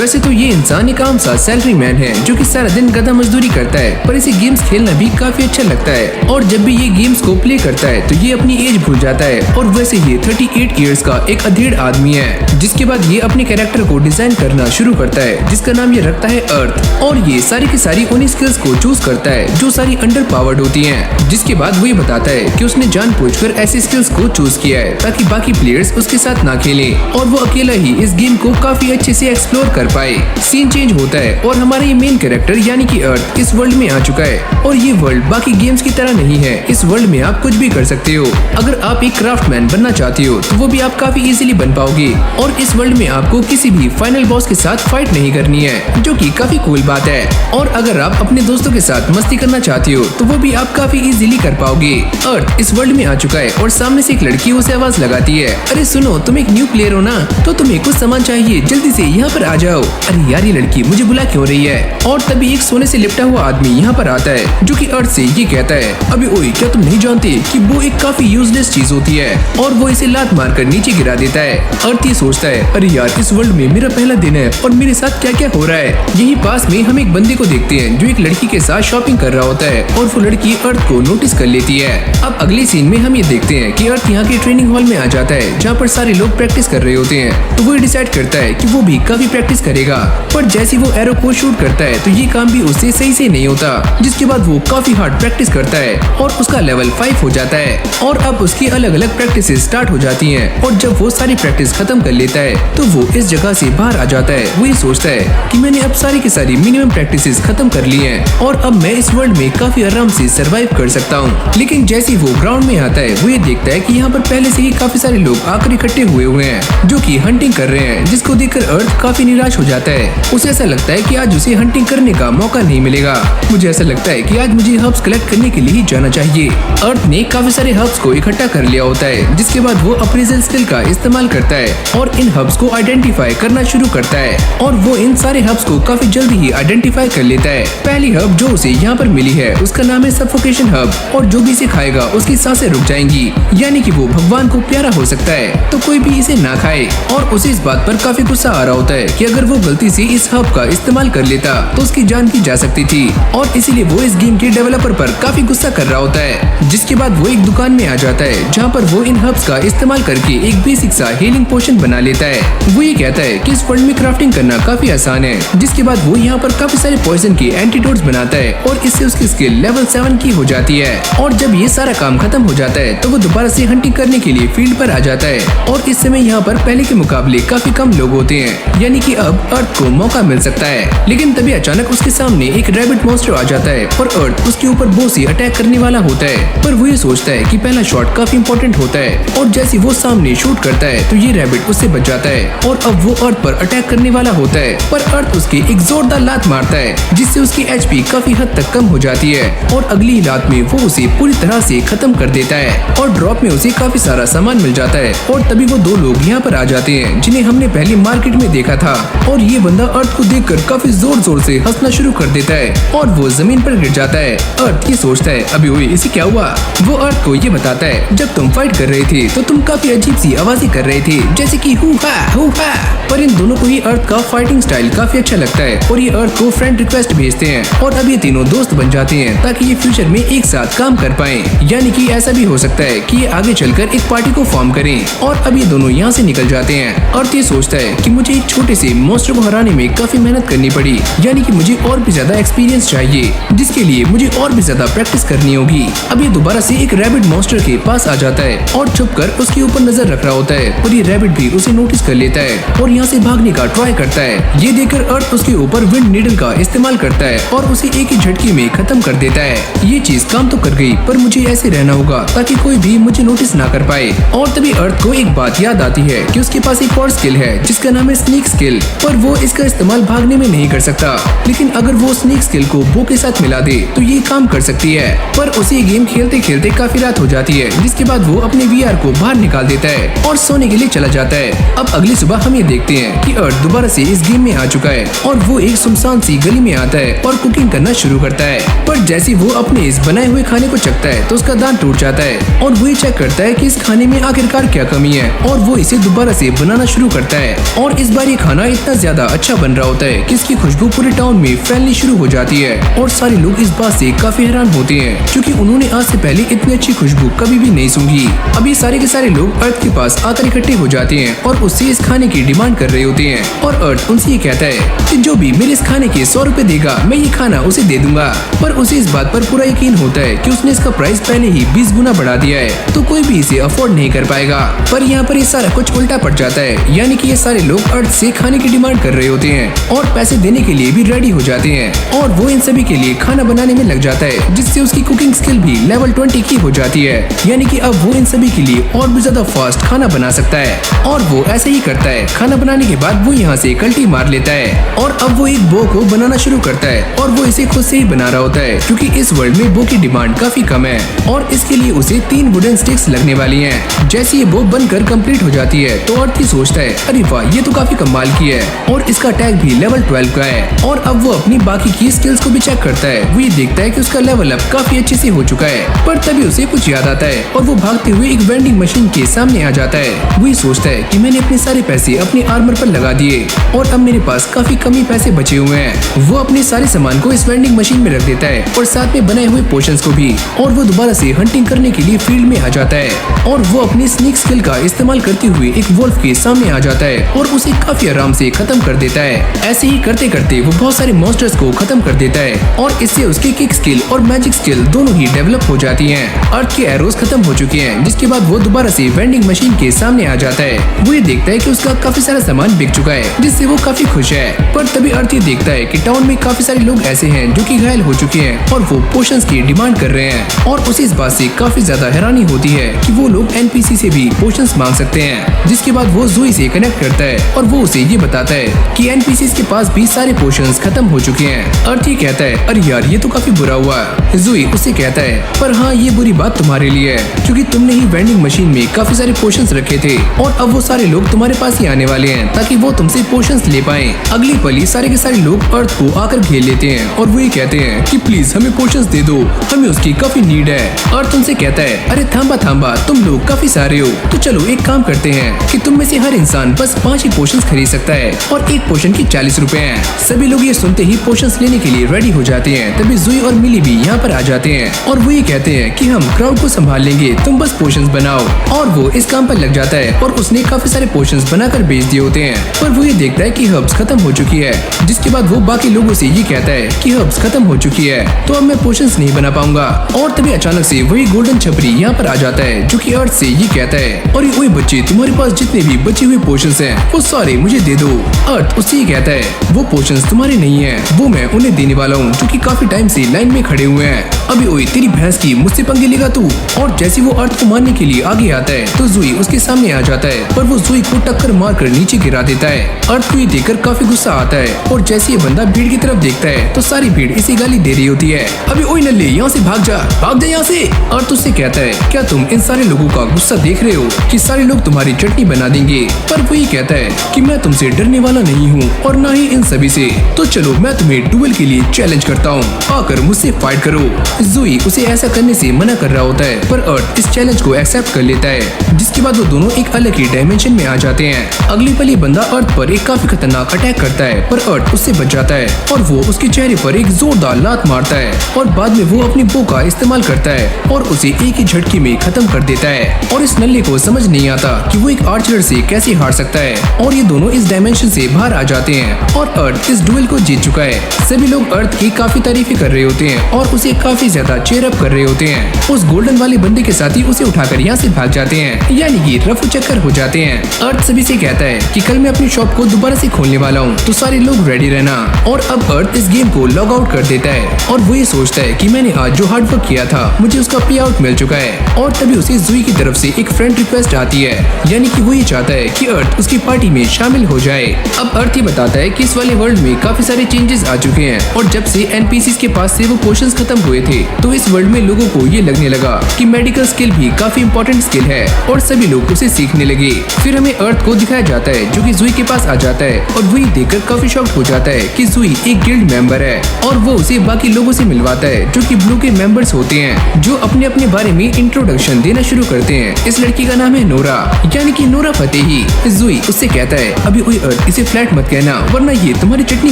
वैसे तो ये इंसान एक आम सा सैलरी मैन है जो कि सारा दिन गधा मजदूरी करता है, पर इसे गेम्स खेलना भी काफी अच्छा लगता है। और जब भी ये गेम्स को प्ले करता है तो ये अपनी एज भूल जाता है। और वैसे ये 38 इयर्स का एक अधेड़ आदमी है। जिसके बाद ये अपने कैरेक्टर को डिजाइन करना शुरू करता है, जिसका नाम ये रखता है अर्थ। और ये सारी की सारी उन्हीं स्किल्स को चूज करता है जो सारी अंडर पावर्ड होती हैं। जिसके बाद वो ये बताता है कि उसने जानबूझकर ऐसी स्किल्स को चूज किया है ताकि बाकी प्लेयर्स उसके साथ ना खेलें और वो अकेला ही इस गेम को काफी अच्छे से एक्सप्लोर कर पाए। सीन चेंज होता है और हमारा ये मेन कैरेक्टर यानी कि अर्थ इस वर्ल्ड में आ चुका है। और ये वर्ल्ड बाकी गेम्स की तरह नहीं है। इस वर्ल्ड में आप कुछ भी कर सकते हो। अगर आप एक क्राफ्टमैन बनना चाहते हो तो वो भी आप काफी इजीली बन पाओगे। और इस वर्ल्ड में आपको किसी भी फाइनल बॉस के साथ फाइट नहीं करनी है, जो कि काफी कूल बात है। और अगर आप अपने दोस्तों के साथ मस्ती करना चाहते हो तो वो भी आप काफी इजीली कर पाओगे। अर्थ इस वर्ल्ड में आ चुका है और सामने से एक लड़की उसे आवाज लगाती है, अरे सुनो, तुम एक न्यू प्लेयर हो ना, तो तुम्हें कुछ सामान चाहिए, जल्दी से यहाँ पर आ जाओ। अरे यार, ये लड़की मुझे बुला क्यों रही है। और तभी एक सोने से लिपटा हुआ आदमी यहाँ पर आता है जो कि अर्थ से ये कहता है, अबे ओए, क्या तुम नहीं जानते कि वो एक काफी यूजलेस चीज होती है। और वो इसे लात मारकर नीचे गिरा देता है। अर्थ ये सोचता है, अरे यार, इस वर्ल्ड में मेरा पहला दिन है और मेरे साथ क्या क्या हो रहा है। यही पास में हम एक बंदे को देखते हैं जो एक लड़की के साथ शॉपिंग कर रहा होता है और वो लड़की अर्थ को नोटिस कर लेती है। अब अगले सीन में हम ये देखते हैं कि अर्थ यहाँ के ट्रेनिंग हॉल में आ जाता है जहाँ पर सारे लोग प्रैक्टिस कर रहे होते हैं। तो वो डिसाइड करता है कि वो भी काफी प्रैक्टिस करेगा, पर जैसे वो एरो को शूट करता है तो ये काम भी उससे सही से नहीं होता। जिसके बाद वो काफी हार्ड प्रैक्टिस करता है और उसका लेवल 5 हो जाता है। और अब उसकी अलग अलग प्रैक्टिस स्टार्ट हो जाती हैं। और जब वो सारी प्रैक्टिस खत्म कर लेता है तो वो इस जगह से बाहर आ जाता है। वो ये सोचता है कि मैंने अब सारी की सारी मिनिमम प्रैक्टिस खत्म कर ली हैं और अब मैं इस वर्ल्ड में काफी आराम से सरवाइव कर सकता हूँ। लेकिन जैसे वो ग्राउंड में आता है वो ये देखता है कि यहाँ पर पहले से ही काफी सारे लोग आकर इकट्ठे हुए हैं जो कि हंटिंग कर रहे हैं। जिसको देखकर अर्थ काफी निराश हो जाता है। उसे ऐसा लगता है कि आज उसे हंटिंग करने का मौका नहीं मिलेगा। मुझे ऐसा लगता है कि आज मुझे हर्ब्स कलेक्ट करने के लिए ही जाना चाहिए। अर्थ ने काफी सारे हर्ब्स को इकट्ठा कर लिया होता है। जिसके बाद वो अप्रेजल स्किल का इस्तेमाल करता है और इन हर्ब्स को आइडेंटिफाई करना शुरू करता है। और वो इन सारे हर्ब्स को काफी जल्दी ही आइडेंटिफाई कर लेता है। पहली हर्ब जो उसे यहाँ पर मिली है उसका नाम है सफोकेशन हर्ब। और जो भी इसे खाएगा उसकी सांसें रुक जाएंगी, यानी कि वो भगवान को प्यारा हो सकता है, तो कोई भी इसे ना खाए। और उसे इस बात पर काफी गुस्सा आ रहा होता है कि अगर वो गलती से इस हर्ब का इस्तेमाल कर लेता तो उसकी जान की जा सकती थी। और इसीलिए वो इस गेम के डेवलपर पर काफी गुस्सा कर रहा होता है। जिसके बाद वो एक दुकान में आ जाता है जहाँ पर वो इन हर्ब्स का इस्तेमाल करके एक बेसिक सा हीलिंग पोशन बना लेता है। वो ये कहता है कि इस वर्ल्ड में क्राफ्टिंग करना काफी आसान है। जिसके बाद वो यहाँ पर काफी सारे पॉइजन के एंटीडोट्स बनाता है और इससे उसकी स्किल लेवल 7 की हो जाती है। और जब ये सारा काम खत्म हो जाता है तो वो दोबारा से हंटिंग करने के लिए फील्ड पर आ जाता है। और इस समय यहाँ पर पहले के मुकाबले काफी कम लोग होते हैं, यानी कि अब अर्थ को मौका मिल सकता है। लेकिन तभी अचानक उसके सामने एक रैबिट मॉन्स्टर आ जाता है और अर्थ उसके ऊपर बो से अटैक करने वाला होता है। पर वो ये सोचता है कि पहला शॉट काफी इंपॉर्टेंट होता है। और जैसे वो सामने शूट करता है तो ये रैबिट उससे बच जाता है और अब वो अर्थ पर अटैक करने वाला होता है। पर अर्थ उसके एक जोरदार लात मारता है जिससे उसकी एचपी काफी हद तक कम हो जाती है। और अगली ही लात में वो उसे पूरी तरह से खत्म कर देता है और ड्रॉप में उसे काफी सारा सामान मिल जाता है। और तभी वो दो लोग यहाँ पर आ जाते हैं जिन्हें हमने पहले मार्केट में देखा था। और ये बंदा अर्थ को देखकर काफी जोर जोर से हंसना शुरू कर देता है और वो जमीन पर गिर जाता है। अर्थ ये सोचता है, अभी ओए, इसे क्या हुआ। वो अर्थ को ये बताता है, जब तुम फाइट कर रहे थे तो तुम काफी अजीब सी आवाजें कर रहे थे, जैसे कि हु हा। पर इन दोनों को ही अर्थ का फाइटिंग स्टाइल काफी अच्छा लगता है और ये अर्थ को फ्रेंड रिक्वेस्ट भेजते हैं। और अब ये तीनों दोस्त बन जाते हैं ताकि ये फ्यूचर में एक साथ काम कर पाएं। यानी कि ऐसा भी हो सकता है कि ये आगे चलकर एक पार्टी को फॉर्म करें। और अब ये दोनों यहाँ से निकल जाते हैं। अर्थ ये सोचता है कि मुझे एक छोटे से मॉन्स्टर को हराने में काफी मेहनत करनी पड़ी, यानी कि मुझे और भी ज्यादा एक्सपीरियंस चाहिए, जिसके लिए मुझे और भी ज्यादा प्रैक्टिस करनी होगी। अब ये दोबारा से एक रैबिट मॉन्स्टर के पास आ जाता है और छुपकर उसके ऊपर नजर रख रहा होता है। और ये रैबिट भी उसे नोटिस कर लेता है और यहाँ से भागने का ट्राई करता है। ये देखकर अर्थ उसके ऊपर विंड नीडल का इस्तेमाल करता है और उसे एक ही झटके में खत्म कर देता है। ये चीज काम तो कर गई, पर मुझे ऐसे रहना होगा ताकि कोई भी मुझे नोटिस ना कर पाए। और तभी अर्थ को एक बात याद आती है कि उसके पास एक और स्किल है जिसका नाम है स्नीक स्किल, पर वो इसका इस्तेमाल भागने में नहीं कर सकता। लेकिन अगर वो स्नीक स्किल को बो के साथ मिला दे तो ये काम कर सकती है। पर उसे गेम खेलते खेलते काफी रात हो जाती है, जिसके बाद वो अपने वीआर को बाहर निकाल देता है और सोने के लिए चला जाता है। अब अगली सुबह हम ये देखते हैं कि अर्थ दोबारा से इस गेम में आ चुका है और वो एक सुनसान सी गली में आता है और कुकिंग करना शुरू करता है। पर जैसे वो अपने इस बनाए हुए खाने को चखता है तो उसका दांत टूट जाता है और वो चेक करता है कि इस खाने में आखिरकार क्या कमी है और वो इसे दोबारा से बनाना शुरू करता है। और इस बार ये खाना इतना इतना ज्यादा अच्छा बन रहा होता है कि इसकी खुशबू पूरे टाउन में फैलनी शुरू हो जाती है और सारे लोग इस बात से काफी हैरान होते हैं क्योंकि उन्होंने आज से पहले इतनी अच्छी खुशबू कभी भी नहीं सूंघी। अभी सारे के सारे लोग अर्थ के पास आकर इकट्ठे हो जाते हैं और उससे इस खाने की डिमांड कर रहे होते हैं और अर्थ उनसे ये कहता है कि जो भी मेरे इस खाने के 100 रुपए देगा मैं ये खाना उसे दे दूंगा। पर उसे इस बात पर पूरा यकीन होता है कि उसने इसका प्राइस पहले ही 20 गुना बढ़ा दिया है तो कोई भी इसे अफोर्ड नहीं कर पाएगा। पर यहाँ पर ये सारा कुछ उल्टा पड़ जाता है, यानी कि ये सारे लोग अर्थ से खाने की डिमांड कर रहे होते हैं और पैसे देने के लिए भी रेडी हो जाते हैं और वो इन सभी के लिए खाना बनाने में लग जाता है जिससे उसकी कुकिंग स्किल भी लेवल 20 की हो जाती है, यानी कि अब वो इन सभी के लिए और भी ज्यादा फास्ट खाना बना सकता है। और वो ऐसे ही करता है। खाना बनाने के बाद वो यहाँ से कल्टी मार लेता है और अब वो एक बो को बनाना शुरू करता है और वो इसे खुद से ही बना रहा होता है क्योंकि इस वर्ल्ड में बो की डिमांड काफी कम है और इसके लिए उसे 3 वुडन स्टिक्स लगने वाली हैं। जैसे ये बो बनकर कंप्लीट हो जाती है तो अर्थ ही सोचता है अरे वाह ये तो काफी कमाल की है और इसका टैग भी लेवल 12 का है। और अब वो अपनी बाकी की स्किल्स को भी चेक करता है। वो ये देखता है कि उसका लेवल अप काफी अच्छे से हो चुका है। पर तभी उसे कुछ याद आता है और वो भागते हुए एक वेंडिंग मशीन के सामने आ जाता है। वो ये सोचता है कि मैंने अपने सारे पैसे अपने आर्मर पर लगा दिए और अब मेरे पास काफी कमी पैसे बचे हुए हैं। वो अपने सारे सामान को इस वेंडिंग मशीन में रख देता है और साथ में बनाए हुए पोशंस को भी और वो दोबारा से हंटिंग करने के लिए फील्ड में आ जाता है और वो अपनी स्नीक स्किल का इस्तेमाल करते हुए एक वोल्फ के सामने आ जाता है और उसे काफी आराम से खत्म कर देता है। ऐसे ही करते करते वो बहुत सारे मॉन्स्टर्स को खत्म कर देता है और इससे उसकी किक स्किल और मैजिक स्किल दोनों ही डेवलप हो जाती हैं। अर्थ के एरोस खत्म हो चुके हैं जिसके बाद वो दोबारा से वेंडिंग मशीन के सामने आ जाता है। वो ये देखता है कि उसका काफी सारा सामान बिक चुका है जिससे वो काफी खुश है। पर तभी अर्थ ये देखता है कि टाउन में काफी सारे लोग ऐसे हैं जो कि घायल हो चुके हैं और वो पोशंस की डिमांड कर रहे हैं और उसे इस बात से काफी ज्यादा हैरानी होती है कि वो लोग एनपीसी से भी पोशंस मांग सकते हैं। जिसके बाद वो ज़ोई से कनेक्ट करता है और वो उसे ये बताता है कि एनपीसीज के पास भी सारे पोशंस खत्म हो चुके हैं। अर्थ ये कहता है अरे यार ये तो काफी बुरा हुआ। ज़ोई उसे कहता है पर हाँ ये बुरी बात तुम्हारे लिए है क्योंकि तुमने ही वेंडिंग मशीन में काफी सारे पोशंस रखे थे और अब वो सारे लोग तुम्हारे पास ही आने वाले हैं ताकि वो तुमसे पोशंस ले पाए। अगली पल सारे के सारे लोग अर्थ को आकर घेर लेते हैं और वो ये कहते हैं कि प्लीज हमें पोशंस दे दो, हमें उसकी काफी नीड है। अर्थ उनसे कहता है अरे थांबा थांबा तुम लोग काफी सारे हो तो चलो एक काम करते हैं कि तुम में से हर इंसान बस 5 ही पोशंस खरीद सकता है और एक पोशन की 40 रुपए हैं। सभी लोग ये सुनते ही पोशंस लेने के लिए रेडी हो जाते हैं। तभी ज़ोई और मिली भी यहाँ पर आ जाते हैं और वो ये कहते हैं कि हम क्राउड को संभाल लेंगे, तुम बस पोशंस बनाओ। और वो इस काम पर लग जाता है और उसने काफी सारे पोशंस बनाकर बेच दिए होते हैं। पर वो ये देखता है कि हर्ब्स खत्म हो चुकी है जिसके बाद वो बाकी लोगों से ये कहता है कि हर्ब्स खत्म हो चुकी है तो अब मैं पोशंस नहीं बना पाऊंगा। और तभी अचानक से वही गोल्डन छपरी यहाँ पर आ जाता है जो कि अर्थ से ये कहता है और ओए बच्चे तुम्हारे पास जितने भी बचे हुए पोशंस हैं वो सारे मुझे दे दो। अर्थ उससे ये कहता है वो पोशंस तुम्हारे नहीं है, वो मैं उन्हें देने वाला हूँ जो कि काफी टाइम से लाइन में खड़े हुए हैं। अभी ओए तेरी भैंस की मुझसे पंगे लेगा तू। और जैसे वो अर्थ को मारने के लिए आगे आता है तो ज़ोई उसके सामने आ जाता है पर वो ज़ोई को टक्कर मारकर नीचे गिरा देता है। अर्थ को ये देखकर काफी गुस्सा आता है और जैसे ये बंदा भीड़ की तरफ देखता है तो सारी भीड़ इसे गाली दे रही होती है। अभी ओए नल्ले यहाँ से भाग जा यहाँ से। अर्थ उससे कहता है क्या तुम इन सारे लोगों का गुस्सा देख रहे हो कि सारे लोग तुम्हारी चटनी बना देंगे। पर वो ये कहता है कि मैं तुमसे डरने वाला नहीं हूँ और ना ही इन सभी से, तो चलो मैं तुम्हें डुएल के लिए चैलेंज करता हूँ, आकर मुझसे फाइट करो। ज़ोई उसे ऐसा करने से मना कर रहा होता है पर अर्थ इस चैलेंज को एक्सेप्ट कर लेता है जिसके बाद वो दोनों एक अलग ही डायमेंशन में आ जाते हैं। अगली पल ये बंदा अर्थ पर एक काफी खतरनाक अटैक करता है पर अर्थ उससे बच जाता है और वो उसके चेहरे पर एक जोरदार लात मारता है और बाद में वो अपनी बो का इस्तेमाल करता है और उसे एक ही झटके में खत्म कर देता है। और इस नल्ले को समझ नहीं आता कि वो एक आर्चर से कैसे हार सकता है और ये दोनों इस डायमेंशन से बाहर आ जाते हैं और अर्थ इस डुएल को जीत चुका है। सभी लोग अर्थ की काफी तारीफें कर रहे होते हैं और उसे काफी ज्यादा चेयर अप कर रहे होते हैं। उस गोल्डन वाले बंदे के साथ ही उसे उठाकर यहाँ से भाग जाते हैं, यानी कि रफू चक्कर हो जाते हैं। अर्थ सभी से कहता है कि कल मैं अपनी शॉप को दोबारा से खोलने वाला हूँ तो सारे लोग रेडी रहना। और अब अर्थ इस गेम को लॉग आउट कर देता है और वो ये सोचता है कि मैंने आज जो हार्ड वर्क किया था मुझे उसका पे आउट मिल चुका है। और तभी उसे ज़ोई की तरफ से एक फ्रेंड रिक्वेस्ट आती है, यानी कि वो ये चाहता है कि अर्थ उसकी पार्टी में शामिल हो जाए। अब अर्थ ये बताता है कि इस वाले वर्ल्ड में काफी सारे चेंजेस आ चुके हैं और जब से एनपीसीज के पास से वो पोशंस खत्म हुए थे तो इस वर्ल्ड में लोगों को ये लगने लगा कि मेडिकल स्किल भी काफी इंपॉर्टेंट स्किल है और सभी लोग उसे सीखने लगे। फिर हमें अर्थ को दिखाया जाता है जो कि ज़ोई के पास आ जाता है और वही देखकर काफी शॉक्ड हो जाता है कि ज़ोई एक गिल्ड मेंबर है और वो उसे बाकी लोगों से मिलवाता है जो कि ब्लू के मेंबर्स होते हैं जो अपने अपने बारे में इंट्रोडक्शन देना शुरू करते हैं। इस लड़की का नाम है नोरा, यानी कि नोरा फतेही। ज़ोई उससे कहता है अभी ओए अर्थ बस इसे फ्लैट मत कहना वरना ये तुम्हारी चटनी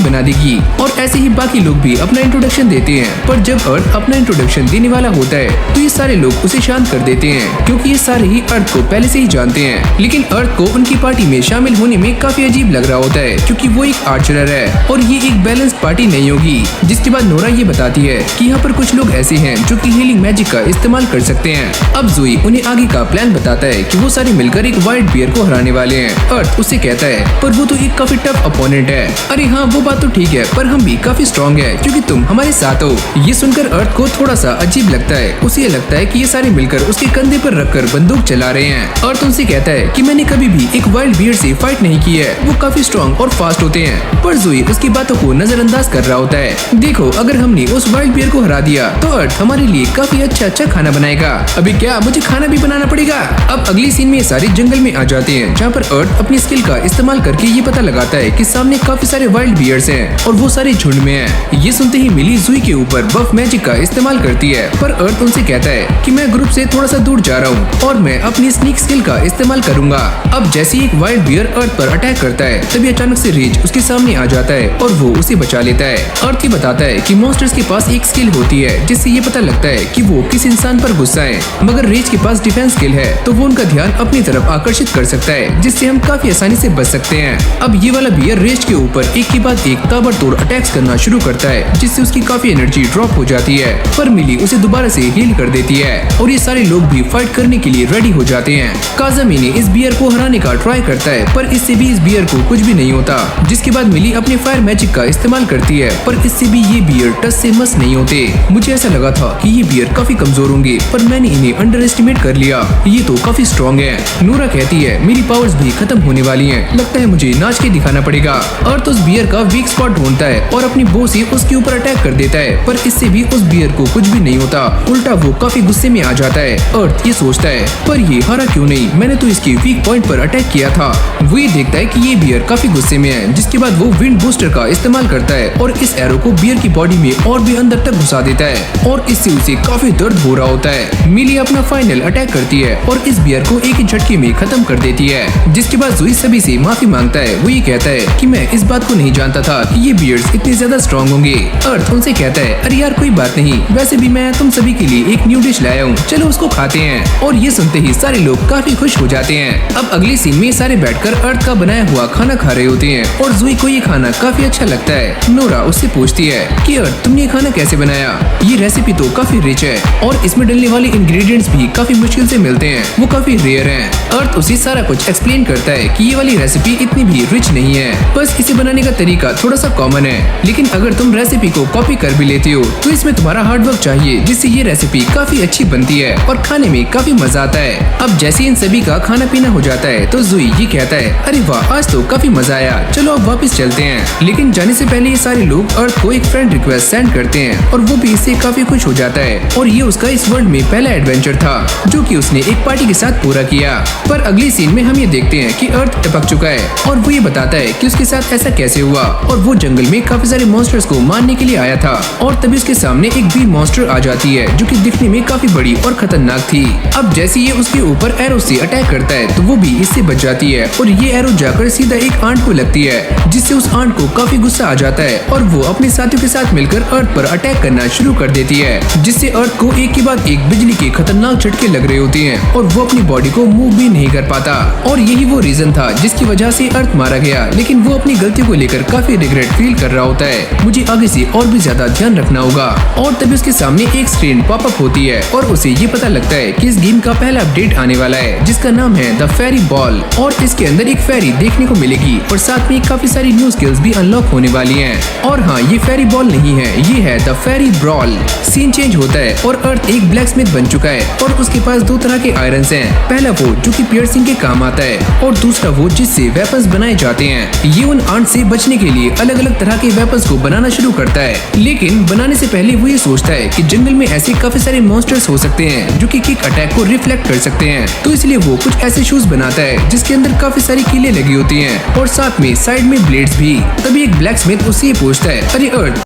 बना देगी। और ऐसे ही बाकी लोग भी अपना इंट्रोडक्शन देते हैं, पर जब अर्थ अपना इंट्रोडक्शन देने वाला होता है तो ये सारे लोग उसे शांत कर देते हैं क्योंकि ये सारे ही अर्थ को पहले से ही जानते हैं। लेकिन अर्थ को उनकी पार्टी में शामिल होने में काफी अजीब लग रहा होता है क्योंकि वो एक आर्चरर है और ये एक बैलेंस पार्टी नहीं होगी। जिसके बाद नोरा ये बताती है कि यहाँ पर कुछ लोग ऐसे हैं जो कि हीलिंग मैजिक का इस्तेमाल कर सकते हैं। अब ज़ोई उन्हें आगे का प्लान बताता है कि वो सारे मिलकर एक वाइल्ड बियर को हराने वाले हैं। अर्थ उससे कहता है पर वो तो एक काफी टफ अपोनेंट है। अरे हाँ वो बात तो ठीक है, पर हम भी काफी स्ट्रॉन्ग है क्योंकि तुम हमारे साथ हो। ये सुनकर अर्थ को थोड़ा सा अजीब लगता है। उसे ये लगता है कि ये सारे मिलकर उसके कंधे पर रखकर बंदूक चला रहे हैं। अर्थ उनसे कहता है कि मैंने कभी भी एक वाइल्ड बियर से फाइट नहीं की है, वो काफी स्ट्रॉन्ग और फास्ट होते हैं। पर ज़ोई उसकी बातों को नजरअंदाज कर रहा होता है। देखो अगर हमने उस वाइल्ड बियर को हरा दिया तो अर्थ हमारे लिए काफी अच्छा खाना बनाएगा। अभी क्या मुझे खाना भी बनाना पड़ेगा। अब अगली सीन में सारे जंगल में आ जाते हैं जहाँ पर अर्थ अपनी स्किल का इस्तेमाल करके ये पता लगाता है कि सामने काफी सारे वाइल्ड बियर्स हैं और वो सारे झुंड में हैं। ये सुनते ही मिली ज़ोई के ऊपर बफ मैजिक का इस्तेमाल करती है, पर अर्थ उनसे कहता है कि मैं ग्रुप से थोड़ा सा दूर जा रहा हूँ और मैं अपनी स्नीक स्किल का इस्तेमाल करूंगा। अब जैसे एक वाइल्ड बियर अर्थ पर अटैक करता है तभी अचानक से रेज उसके सामने आ जाता है और वो उसे बचा लेता है। अर्थ ये बताता है कि मॉन्स्टर्स के पास एक स्किल होती है जिससे ये पता लगता है कि वो किस इंसान पर गुस्सा है, मगर रेज के पास डिफेंस स्किल है तो वो उनका ध्यान अपनी तरफ आकर्षित कर सकता है जिससे हम काफी आसानी से बच सकते हैं। अब ये वाला बियर रेज के ऊपर एक के बाद एक ताबड़तोड़ अटैक्स करना शुरू करता है जिससे उसकी काफी एनर्जी ड्रॉप हो जाती है, पर मिली उसे दोबारा से हील कर देती है और ये सारे लोग भी फाइट करने के लिए रेडी हो जाते हैं। काज़ामी ने इस बियर को हराने का ट्राई करता है पर इससे भी इस बियर को कुछ भी नहीं होता। जिसके बाद मिली अपने फायर मैजिक का इस्तेमाल करती है पर इससे भी ये बियर टच से मस नहीं होते। मुझे ऐसा लगा था कि ये बियर काफी कमजोर होंगे पर मैंने इन्हें अंडर एस्टिमेट कर लिया, ये तो काफी स्ट्रॉन्ग है। नूरा कहती है मेरी पावर्स भी खत्म होने वाली हैं, लगता है मुझे नाच के दिखाना पड़ेगा। अर्थ उस बियर का वीक स्पॉट ढूंढता है और अपनी बो से उसके ऊपर अटैक कर देता है पर इससे भी उस बियर को कुछ भी नहीं होता, उल्टा वो काफी गुस्से में आ जाता है। अर्थ ये सोचता है पर ये हरा क्यों नहीं, मैंने तो इसके वीक पॉइंट पर अटैक किया था। वो ये देखता है कि ये बियर काफी गुस्से में है, जिसके बाद वो विंड बूस्टर का इस्तेमाल करता है और इस एरो को बियर की बॉडी में और भी अंदर तक घुसा देता है और इससे उसे काफी दर्द हो रहा होता है। मिली अपना फाइनल अटैक करती है और इस बियर को एक ही झटके में खत्म कर देती है। जिसके बाद ज़ोई सभी से माफी मांगता है। वो ये कहता है कि मैं इस बात को नहीं जानता था कि ये बियर्स इतने ज्यादा स्ट्रॉन्ग होंगे। अर्थ उनसे कहता है अरे यार कोई बात नहीं, वैसे भी मैं तुम सभी के लिए एक न्यू डिश लाया हूँ, चलो उसको खाते हैं। और ये सुनते ही सारे लोग काफी खुश हो जाते हैं। अब अगले सीन में सारे बैठकर अर्थ का बनाया हुआ खाना खा रहे होते हैं और ज़ोई को ये खाना काफी अच्छा लगता है। नोरा उससे पूछती है कि अर्थ तुमने ये खाना कैसे बनाया, ये रेसिपी तो काफी रिच है और इसमें डलने वाले इंग्रेडिएंट्स भी काफी मुश्किल से मिलते हैं, वो काफी रेयर हैं। अर्थ उसे सारा कुछ एक्सप्लेन करता है कि ये वाली रेसिपी इतनी भी रिच नहीं है, बस इसे बनाने का तरीका थोड़ा सा कॉमन है, लेकिन अगर तुम रेसिपी को कॉपी कर भी लेते हो तो इसमें तुम्हारा हार्डवर्क चाहिए जिससे ये रेसिपी काफी अच्छी बनती है और खाने में काफी मजा आता है। अब जैसे इन सभी का खाना पीना हो जाता है तो ज़ोई ये कहता है अरे वाह आज तो काफी मजा आया, चलो अब वापस चलते हैं। लेकिन जाने से पहले ये सारे लोग अर्थ को एक फ्रेंड रिक्वेस्ट सेंड करते हैं और वो भी इससे काफी खुश हो जाता है और ये उसका इस वर्ल्ड में पहला एडवेंचर था जो कि उसने एक पार्टी के साथ पूरा किया। पर अगली सीन में हम ये देखते हैं कि अर्थ टपक चुका है और वो ये बताता है कि उसके साथ ऐसा कैसे हुआ और वो जंगल में काफी सारे मॉन्स्टर्स को मारने के लिए आया था और तभी उसके सामने एक बी मॉन्स्टर आ जाती है जो कि दिखने में काफी बड़ी और खतरनाक थी। अब जैसे ये उसके ऊपर एरो से अटैक करता है तो वो भी इससे बच जाती है और ये एरो जाकर सीधा एक आंट को लगती है जिससे उस आंट को काफी गुस्सा आ जाता है और वो अपने साथियों के साथ मिलकर अर्थ पर अटैक करना शुरू कर देती है जिससे अर्थ को एक के बाद एक बिजली के खतरनाक झटके लग रहे होते हैं और वो अपनी बॉडी को मूव भी नहीं कर पाता और यही वो रीजन था जिसकी वजह से अर्थ मारा गया। लेकिन वो अपनी गलती को लेकर काफी रिग्रेट फील कर रहा होता है, मुझे आगे से और भी ज्यादा ध्यान रखना होगा। और तभी उसके सामने एक स्क्रीन पॉपअप होती है और उसे ये पता लगता है कि इस गेम का पहला अपडेट आने वाला है जिसका नाम है द फेरी बॉल और इसके अंदर एक फेरी देखने को मिलेगी और साथ में काफी सारी न्यू स्किल्स भी अनलॉक होने वाली हैं। और हाँ, ये फेरी बॉल नहीं है, ये है the ferry brawl. Scene change होता है और अर्थ एक ब्लैक स्मिथ बन चुका है और उसके पास दो तरह के आयरन्स हैं, पहला वो जो कि पियर्सिंग के काम आता है और दूसरा वो जिससे वेपन्स बनाए जाते हैं। ये उन आंट से बचने के लिए अलग अलग तरह के वेपन्स को बनाना शुरू करता है, लेकिन बनाने से पहले वो ये सोचता है कि जंगल में ऐसे काफी सारे मॉन्स्टर्स हो सकते हैं जो कि किक अटैक को रिफ्लेक्ट कर सकते हैं, तो इसलिए वो कुछ ऐसे शूज बनाता है जिसके अंदर काफी सारी कीलें लगी होती हैं और साथ में साइड में ब्लेड्स भी। तभी एक ब्लैक स्मिथ उससे पूछता है अरे अर्थ